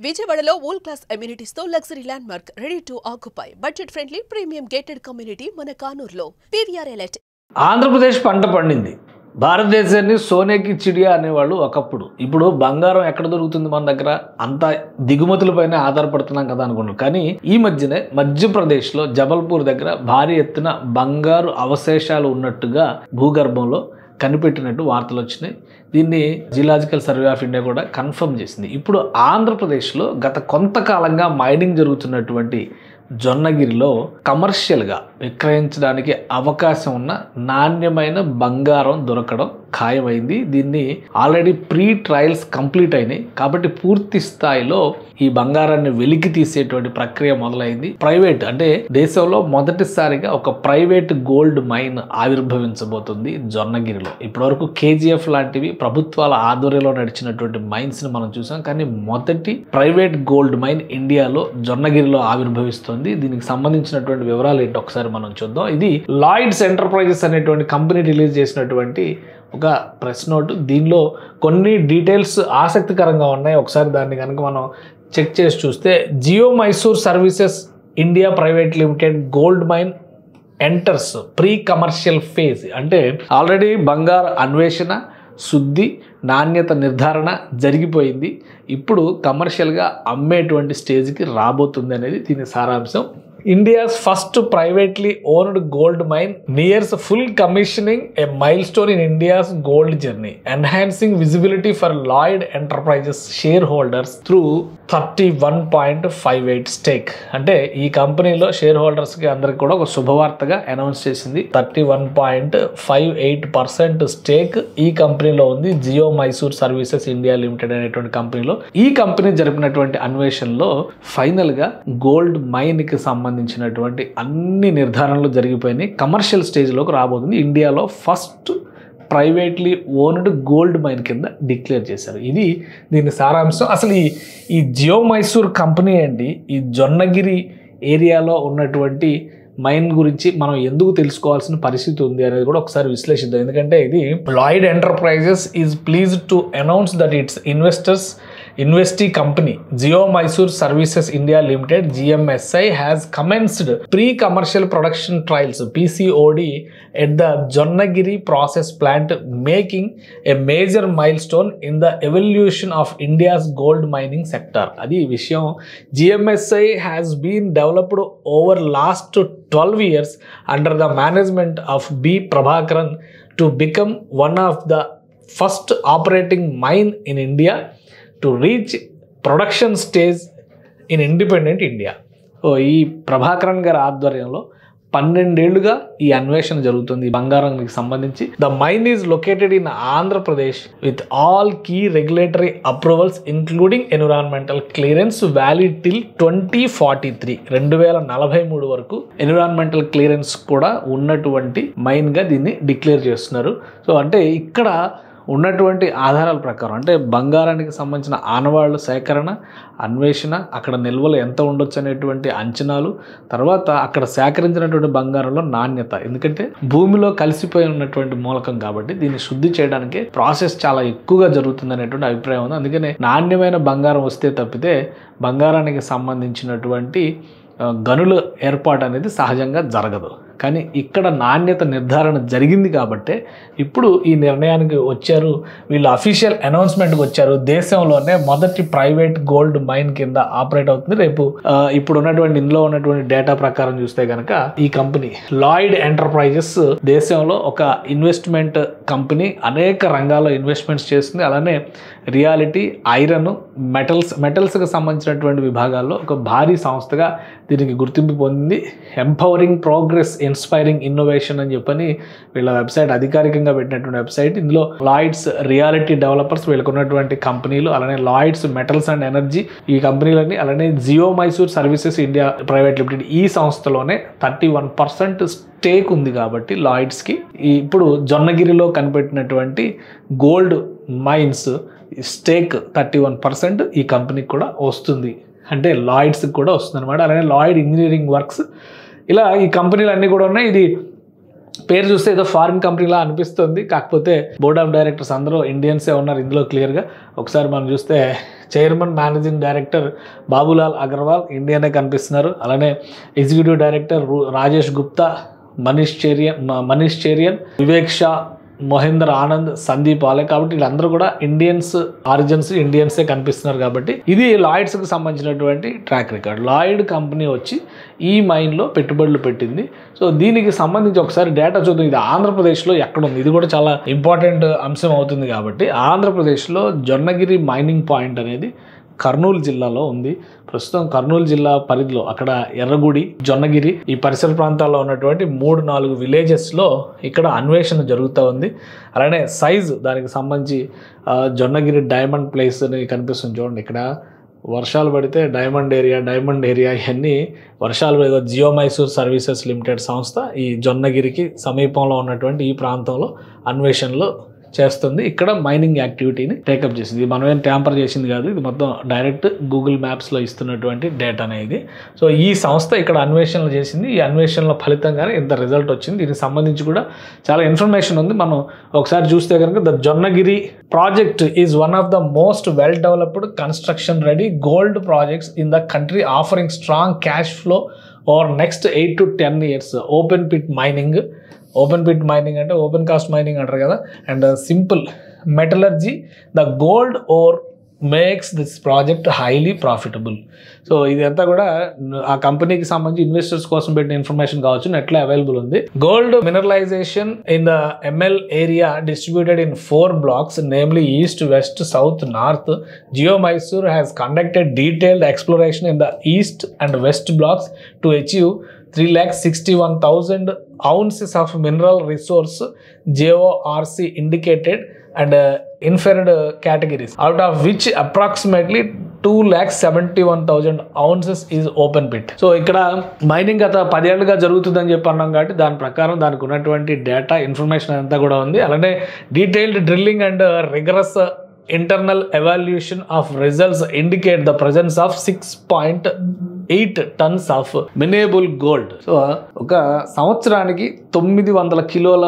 విజయవాడలో world class amenities తో luxury land mark ready to occupy budget friendly premium gated community మన కానూరులో PVR elite. Andhra Pradesh పంట పండింది. భారతదేశాన్ని సోనేకి చిడియా అనేవాళ్ళు ఒకప్పుడు. ఇప్పుడు బంగారం ఎక్కడ దొరుకుతుంది మన దగ్గర? అంతా దిగుమతులపైన ఆధారపడుతున్నాం కదా అనుకున్నాం. కానీ ఈ మధ్యనే మధ్యప్రదేశ్లో జబల్పూర్ దగ్గర భారీ ఎత్తున బంగారు అవశేషాలు ఉన్నట్టుగా భూగర్భంలో కనిపెట్టినట్టు వార్తలు వచ్చినాయి. దీన్ని జియోలాజికల్ సర్వే ఆఫ్ ఇండియా కూడా కన్ఫర్మ్ చేసింది. ఇప్పుడు ఆంధ్రప్రదేశ్లో గత కొంతకాలంగా మైనింగ్ జరుగుతున్నటువంటి జొన్నగిరిలో కమర్షియల్గా విక్రయించడానికి అవకాశం ఉన్న నాణ్యమైన బంగారం దొరకడం ఖాయమైంది. దీన్ని ఆల్రెడీ ప్రీ ట్రయల్స్ కంప్లీట్ అయినాయి కాబట్టి పూర్తి స్థాయిలో ఈ బంగారాన్ని వెలికి తీసేటువంటి ప్రక్రియ మొదలైంది. ప్రైవేట్ అంటే దేశంలో మొదటిసారిగా ఒక ప్రైవేట్ గోల్డ్ మైన్ ఆవిర్భవించబోతుంది జొన్నగిరిలో. ఇప్పటివరకు కేజీఎఫ్ లాంటివి ప్రభుత్వాల ఆధ్వర్యంలో నడిచినటువంటి మైన్స్ ని మనం చూసాం. కానీ మొదటి ప్రైవేట్ గోల్డ్ మైన్ ఇండియాలో జొన్నగిరిలో ఆవిర్భవిస్తుంది. దీనికి సంబంధించినటువంటి వివరాలు ఏంటి ఒకసారి మనం చూద్దాం. ఇది లాయిడ్స్ ఎంటర్ప్రైజెస్ అనేటువంటి కంపెనీ రిలీజ్ చేసినటువంటి ఒక ప్రెస్ నోట్. దీనిలో కొన్ని డీటెయిల్స్ ఆసక్తికరంగా ఉన్నాయి. ఒకసారి దాన్ని కనుక మనం చెక్ చేసి చూస్తే, Geomysore services India private limited gold mine enters pre commercial phase. అంటే ఆల్రెడీ బంగారు అన్వేషణ, శుద్ధి, నాణ్యత నిర్ధారణ జరిగిపోయింది. ఇప్పుడు కమర్షియల్గా అమ్మేటువంటి స్టేజ్కి రాబోతుంది అనేది దీని సారాంశం. India's first privately owned gold mine nears full commissioning, a milestone in India's gold journey, enhancing visibility for Lloyd Enterprises shareholders through 31.58 stake. అంటే ఈ కంపెనీలో షేర్ హోల్డర్స్కి అందరికి కూడా ఒక శుభవార్తగా అనౌన్స్ చేసింది. 31.58% స్టేక్ ఈ కంపెనీలో ఉంది. Geomysore services India limited అనేటువంటి కంపెనీలో. ఈ కంపెనీ జరిపినటువంటి అన్వేషణలో ఫైనల్గా గోల్డ్ మైన్కి సంబంధించినటువంటి అన్ని నిర్ధారణలు జరిగిపోయినాయి. కమర్షియల్ స్టేజ్లోకి రాబోతుంది. ఇండియాలో first privately owned gold mine కింద డిక్లేర్ చేశారు. ఇది దీని సారాంశం. అసలు ఈ జియో మైసూర్ కంపెనీ అండి, ఈ జొన్నగిరి ఏరియాలో ఉన్నటువంటి మైన్ గురించి మనం ఎందుకు తెలుసుకోవాల్సిన పరిస్థితి ఉంది అనేది కూడా ఒకసారి విశ్లేషిద్దాం. ఎందుకంటే ఇది Lloyd enterprises is pleased to announce that it's investee company Jio Mysore Services India Limited GMSI has commenced pre-commercial production trials PCOD at the Jonnagiri process plant, making a major milestone in the evolution of India's gold mining sector. Adi vishayam. GMSI has been developed over last 12 years under the management of B Prabhakaran to become one of the first operating mine in India to reach production stage in independent India. ఈ ప్రభాకరన్ గారి ఆధ్వర్యంలో 12 ఏళ్లుగా ఈ అన్వేషణ జరుగుతుంది బంగారానికి సంబంధించి. The mine is located in Andhra Pradesh with all key regulatory approvals including environmental clearance valid till 2043 వరకు ఎన్విరాన్మెంటల్ క్లియరెన్స్ కూడా ఉన్నటువంటి మైన్గా దీన్ని డిక్లేర్ చేస్తున్నారు. సో అంటే ఇక్కడ ఉన్నటువంటి ఆధారాల ప్రకారం అంటే బంగారానికి సంబంధించిన ఆనవాళ్ల సేకరణ, అన్వేషణ, అక్కడ నిల్వలు ఎంత ఉండొచ్చు అనేటువంటి అంచనాలు, తర్వాత అక్కడ సేకరించినటువంటి బంగారంలో నాణ్యత. ఎందుకంటే భూమిలో కలిసిపోయి ఉన్నటువంటి మూలకం కాబట్టి దీన్ని శుద్ధి చేయడానికి ప్రాసెస్ చాలా ఎక్కువగా జరుగుతుంది అనేటువంటి అభిప్రాయం ఉంది. అందుకనే నాణ్యమైన బంగారం వస్తే తప్పితే బంగారానికి సంబంధించినటువంటి గనుల ఏర్పాటు అనేది సహజంగా జరగదు. కానీ ఇక్కడ నాణ్యత నిర్ధారణ జరిగింది కాబట్టి ఇప్పుడు ఈ నిర్ణయానికి వచ్చారు. వీళ్ళు అఫీషియల్ అనౌన్స్మెంట్కి వచ్చారు. దేశంలోనే మొదటి ప్రైవేట్ గోల్డ్ మైన్ కింద ఆపరేట్ అవుతుంది. రేపు ఇప్పుడు ఉన్నటువంటి ఇందులో ఉన్నటువంటి డేటా ప్రకారం చూస్తే కనుక ఈ కంపెనీ లాయిడ్ ఎంటర్ప్రైజెస్ దేశంలో ఒక ఇన్వెస్ట్మెంట్ కంపెనీ, అనేక రంగాల్లో ఇన్వెస్ట్మెంట్స్ చేస్తుంది. అలానే రియాలిటీ, ఐరన్, మెటల్స్కి సంబంధించినటువంటి విభాగాల్లో ఒక భారీ సంస్థగా దీనికి గుర్తింపు పొందింది. ఎంపవరింగ్ ప్రోగ్రెస్, ఇన్స్పైరింగ్ ఇన్నోవేషన్ అని చెప్పని వీళ్ళ వెబ్సైట్ అధికారికంగా పెట్టినటువంటి వెబ్సైట్. ఇందులో లాయిడ్స్ రియాలిటీ డెవలపర్స్ వీళ్ళకు ఉన్నటువంటి కంపెనీలు, అలానే లాయిడ్స్ మెటల్స్ అండ్ ఎనర్జీ ఈ కంపెనీలన్నీ, అలానే Geomysore services India private limited ఈ సంస్థలోనే 31% స్టేక్ ఉంది. కాబట్టి లాయిడ్స్కి ఇప్పుడు జొన్నగిరిలో కనిపెట్టినటువంటి గోల్డ్ మైన్స్ స్టేక్ 31% ఈ కంపెనీకి కూడా వస్తుంది. అంటే లాయిడ్స్కి కూడా వస్తుంది అనమాట. అలానే లాయిడ్ ఇంజనీరింగ్ వర్క్స్, ఇలా ఈ కంపెనీలు అన్నీ కూడా ఉన్నాయి. ఇది పేరు చూస్తే ఏదో ఫారిన్ కంపెనీలా అనిపిస్తుంది, కాకపోతే బోర్డ్ ఆఫ్ డైరెక్టర్స్ అందరూ ఇండియన్సే ఉన్నారు ఇందులో క్లియర్గా. ఒకసారి మనం చూస్తే chairman managing director Babulal Agarwal ఇండియానే కనిపిస్తున్నారు. అలానే ఎగ్జిక్యూటివ్ డైరెక్టర్ రాజేష్ గుప్తా, మనీష్ చేరియన్, వివేక్ షా, మహేందర్ ఆనంద్, సందీప్ ఆలే. కాబట్టి వీళ్ళందరూ కూడా ఇండియన్సే కనిపిస్తున్నారు. కాబట్టి ఇది లాయిడ్స్కి సంబంధించినటువంటి ట్రాక్ రికార్డ్. లాయిడ్ కంపెనీ వచ్చి ఈ మైన్లో పెట్టుబడులు పెట్టింది. సో దీనికి సంబంధించి ఒకసారి డేటా చూద్దాం. ఇది ఆంధ్రప్రదేశ్లో ఎక్కడ ఉంది, ఇది కూడా చాలా ఇంపార్టెంట్ అంశం అవుతుంది. కాబట్టి ఆంధ్రప్రదేశ్లో జొన్నగిరి మైనింగ్ పాయింట్ అనేది కర్నూలు జిల్లాలో ఉంది. ప్రస్తుతం కర్నూలు జిల్లా పరిధిలో అక్కడ ఎర్రగుడి, జొన్నగిరి ఈ పరిసర ప్రాంతాల్లో ఉన్నటువంటి 3-4 విలేజెస్లో ఇక్కడ అన్వేషణ జరుగుతూ ఉంది. అలానే సైజు దానికి సంబంధించి జొన్నగిరి డైమండ్ ప్లేస్ అని కనిపిస్తుంది చూడండి. ఇక్కడ వర్షాలు పడితే డైమండ్ ఏరియా ఇవన్నీ వర్షాలు జియో మైసూర్ సర్వీసెస్ లిమిటెడ్ సంస్థ ఈ జొన్నగిరికి సమీపంలో ఉన్నటువంటి ఈ ప్రాంతంలో అన్వేషణలు చేస్తుంది. ఇక్కడ మైనింగ్ యాక్టివిటీని టేకప్ చేసింది. ఇది మనం ఏం ట్యాంపర్ చేసింది కాదు, ఇది మొత్తం డైరెక్ట్ గూగుల్ మ్యాప్స్లో ఇస్తున్నటువంటి డేటా అనేది. సో ఈ సంస్థ ఇక్కడ అన్వేషణలు చేసింది. ఈ అన్వేషణల ఫలితంగానే ఇంత రిజల్ట్ వచ్చింది. దీనికి సంబంధించి కూడా చాలా ఇన్ఫర్మేషన్ ఉంది. మనం ఒకసారి చూస్తే కనుక the Jonnagiri project is one of the most well developed construction ready gold projects in the country offering strong cash flow over next 8 to 10 years. Open pit mining అంటే ఓపెన్ కాస్ట్ మైనింగ్ అంటారు కదా. And simple metallurgy, the gold ore makes this project highly profitable. So ఇదంతా కూడా ఆ కంపెనీకి సంబంధించి investors కోసం పెట్టిన ఇన్ఫర్మేషన్ కావచ్చు, నెట్లో అవైలబుల్ ఉంది. Gold mineralization in the ML area distributed in 4 blocks, namely east, west, south, north. Geo Mysore has conducted detailed exploration in the east and west blocks to achieve 361,000 ounces of mineral resource, JORC indicated and inferred categories, out of which approximately 271,000 ounces is open pit. So ఇక్కడ mining గత 10 ఏళ్ళుగా జరుగుతుందని చెప్పి అన్నాం కాబట్టి దాని ప్రకారం దానికి ఉన్నటువంటి డేటా ఇన్ఫర్మేషన్ అంతా కూడా ఉంది. అలానే detailed drilling and rigorous internal evaluation of results indicate the presence of 6.8 tons of minable gold. So ఒక సంవత్సరానికి 900 కిలోల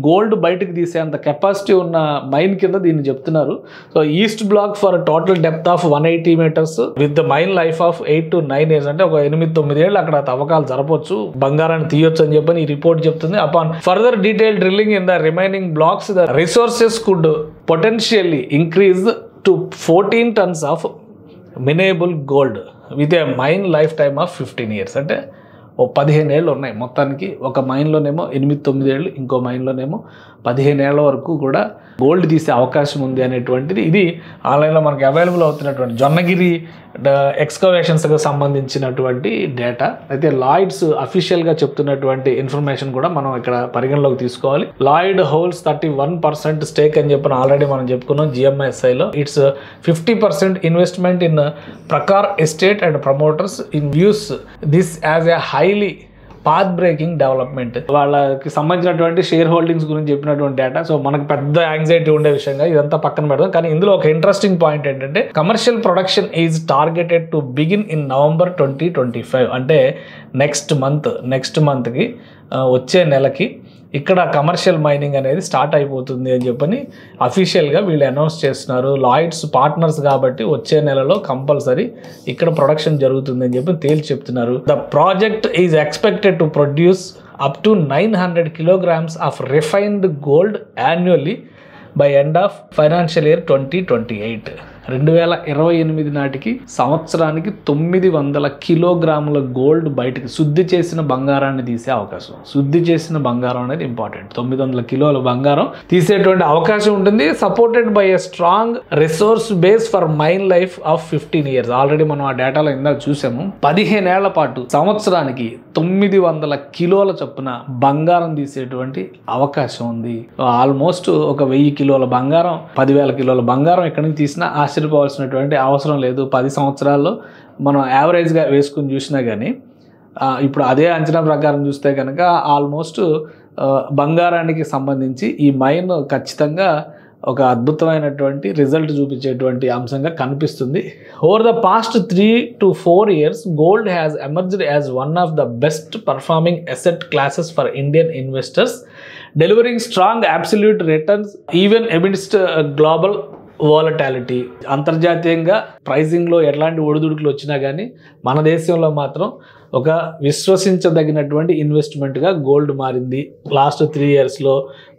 గోల్డ్ బయటకు తీసేంత కెపాసిటీ ఉన్న మైన్ కింద దీన్ని చెప్తున్నారు. So east block for total depth of 180 meters with the mine life of 8 to 9 years. అంటే ఒక 8-9 ఏళ్ళు అక్కడ తవ్వకాలు జరపొచ్చు, బంగారాన్ని తీయొచ్చు అని చెప్పని ఈ రిపోర్ట్ చెప్తుంది. Upon further detail drilling in the remaining blocks the resources could potentially increase to 14 tons of minable gold with a mine lifetime of 15 years. అంటే ఓ 15 ఏళ్ళు ఉన్నాయి మొత్తానికి. ఒక మైన్లోనేమో 8-9 ఏళ్ళు, ఇంకో మైన్లోనేమో 15 ఏళ్ల వరకు కూడా గోల్డ్ తీసే అవకాశం ఉంది అనేటువంటిది ఇది ఆన్లైన్లో మనకి అవైలబుల్ అవుతున్నటువంటి జొన్నగిరి ఎక్స్కవేషన్స్కి సంబంధించినటువంటి డేటా. అయితే లాయిడ్స్ అఫీషియల్గా చెప్తున్నటువంటి ఇన్ఫర్మేషన్ కూడా మనం ఇక్కడ పరిగణలోకి తీసుకోవాలి. లాయిడ్ హోల్డ్స్ 31% స్టేక్ అని చెప్పిన ఆల్రెడీ మనం చెప్పుకున్నాం GMSIలో. It's 50% investment in Prakar estate and promoters in views this as a highly path breaking development. వాళ్ళకి సంబంధించినటువంటి షేర్ హోల్డింగ్స్ గురించి చెప్పినటువంటి డేటా. సో మనకు పెద్ద యాంగ్జైటీ ఉండే విషయంగా ఇదంతా పక్కన పెడదాం. కానీ ఇందులో ఒక ఇంట్రెస్టింగ్ పాయింట్ ఏంటంటే commercial production is targeted to begin in November 2025. అంటే నెక్స్ట్ మంత్కి వచ్చే నెలకి ఇక్కడ కమర్షియల్ మైనింగ్ అనేది స్టార్ట్ అయిపోతుంది అని చెప్పని అఫీషియల్గా వీళ్ళు అనౌన్స్ చేస్తున్నారు. లాయిడ్స్ పార్ట్నర్స్ కాబట్టి వచ్చే నెలలో కంపల్సరీ ఇక్కడ ప్రొడక్షన్ జరుగుతుంది అని చెప్పి తేల్చి చెప్తున్నారు. The project is expected to produce up to 900 kilograms of refined gold annually by end of financial year 2028. 2028 నాటికి సంవత్సరానికి 900 కిలోగ్రాముల గోల్డ్ బయటకు శుద్ధి చేసిన బంగారాన్ని తీసే అవకాశం. శుద్ధి చేసిన బంగారం అనేది ఇంపార్టెంట్. 900 కిలోల బంగారం తీసేటువంటి అవకాశం ఉంటుంది. Supported by a strong resource base for mine life of 15 years. Already మనం ఆ డేటాలో ఇందాక చూసాము. 15 ఏళ్ల పాటు సంవత్సరానికి 900 కిలోల చొప్పున బంగారం తీసేటువంటి అవకాశం ఉంది. ఆల్మోస్ట్ ఒక 1000 కిలోల బంగారం, 10,000 కిలోల బంగారం ఎక్కడి నుంచి తీసినా ఆశ్చర్యపోవాల్సినటువంటి అవసరం లేదు. 10 సంవత్సరాల్లో మనం యావరేజ్గా వేసుకుని చూసినా కానీ ఇప్పుడు అదే అంచనా ప్రకారం చూస్తే కనుక ఆల్మోస్ట్ బంగారానికి సంబంధించి ఈ మైన్ ఖచ్చితంగా ఒక అద్భుతమైనటువంటి రిజల్ట్ చూపించేటువంటి అంశంగా కనిపిస్తుంది. Over the past 3 to 4 years, gold has emerged as one of the best performing asset classes for Indian investors, delivering strong absolute returns even amidst global volatility. అంతర్జాతీయంగా ప్రైజింగ్లో ఎట్లాంటి ఒడిదుడుకులు వచ్చినా కానీ మన దేశంలో మాత్రం ఒక విశ్వసించదగినటువంటి ఇన్వెస్ట్మెంట్గా గోల్డ్ మారింది. లాస్ట్ 3 yearsలో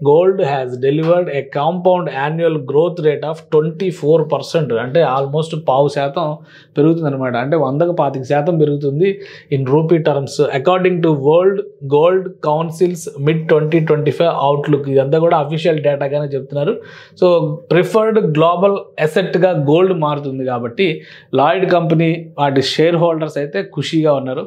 gold has delivered a compound annual growth rate of 24%, అంటే ఆల్మోస్ట్ 0.5% పెరుగుతుంది అనమాట. అంటే 100కు 25% పెరుగుతుంది in rupee terms, according to world gold councils mid-2025 outlook. ఇదంతా కూడా అఫీషియల్ డేటాగానే చెప్తున్నారు. సో ప్రిఫర్డ్ గ్లోబల్ అసెట్గా గోల్డ్ మారుతుంది కాబట్టి లాయిడ్ కంపెనీ వాటి షేర్ హోల్డర్స్ అయితే ఖుషీగా ఉన్నారు.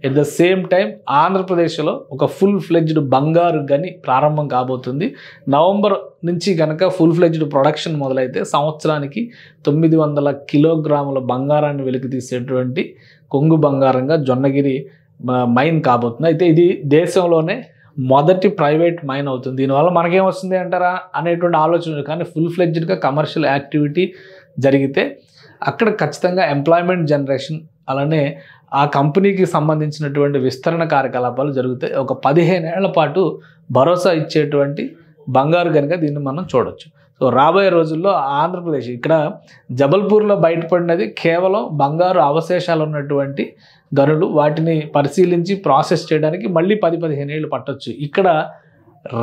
ఎట్ ద సేమ్ టైం ఆంధ్రప్రదేశ్లో ఒక ఫుల్ ఫ్లెడ్జ్డ్ బంగారు గని ప్రారంభం కాబోతుంది. నవంబర్ నుంచి కనుక ఫుల్ ఫ్లెడ్జ్డ్ ప్రొడక్షన్ మొదలైతే సంవత్సరానికి 900 కిలోగ్రాముల బంగారాన్ని వెలికి తీసేటువంటి కొంగు బంగారంగా జొన్నగిరి మైన్ కాబోతుంది. అయితే ఇది దేశంలోనే మొదటి ప్రైవేట్ మైన్ అవుతుంది. దీనివల్ల మనకేమొస్తుంది అంటారా అనేటువంటి ఆలోచన, కానీ ఫుల్ ఫ్లెడ్జ్డ్గా కమర్షియల్ యాక్టివిటీ జరిగితే అక్కడ ఖచ్చితంగా ఎంప్లాయ్మెంట్ జనరేషన్, అలానే ఆ కంపెనీకి సంబంధించినటువంటి విస్తరణ కార్యకలాపాలు జరుగుతాయి. ఒక 15 ఏళ్ల పాటు భరోసా ఇచ్చేటువంటి బంగారు గనిగా దీన్ని మనం చూడొచ్చు. సో రాబోయే రోజుల్లో ఆంధ్రప్రదేశ్, ఇక్కడ జబల్పూర్లో బయటపడినది కేవలం బంగారు అవశేషాలు ఉన్నటువంటి గనులు. వాటిని పరిశీలించి ప్రాసెస్ చేయడానికి మళ్ళీ 10-15 ఏళ్ళు పట్టొచ్చు. ఇక్కడ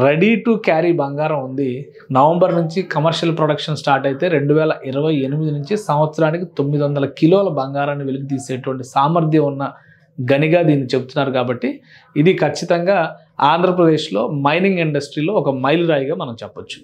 రెడీ టు క్యారీ బంగారం ఉంది. నవంబర్ నుంచి కమర్షియల్ ప్రొడక్షన్ స్టార్ట్ అయితే 2028 నుంచి సంవత్సరానికి 900 కిలోల బంగారాన్ని వెలికి తీసేటువంటి సామర్థ్యం ఉన్న గనిగా దీన్ని చెప్తున్నారు. కాబట్టి ఇది ఖచ్చితంగా ఆంధ్రప్రదేశ్లో మైనింగ్ ఇండస్ట్రీలో ఒక మైలురాయిగా మనం చెప్పొచ్చు.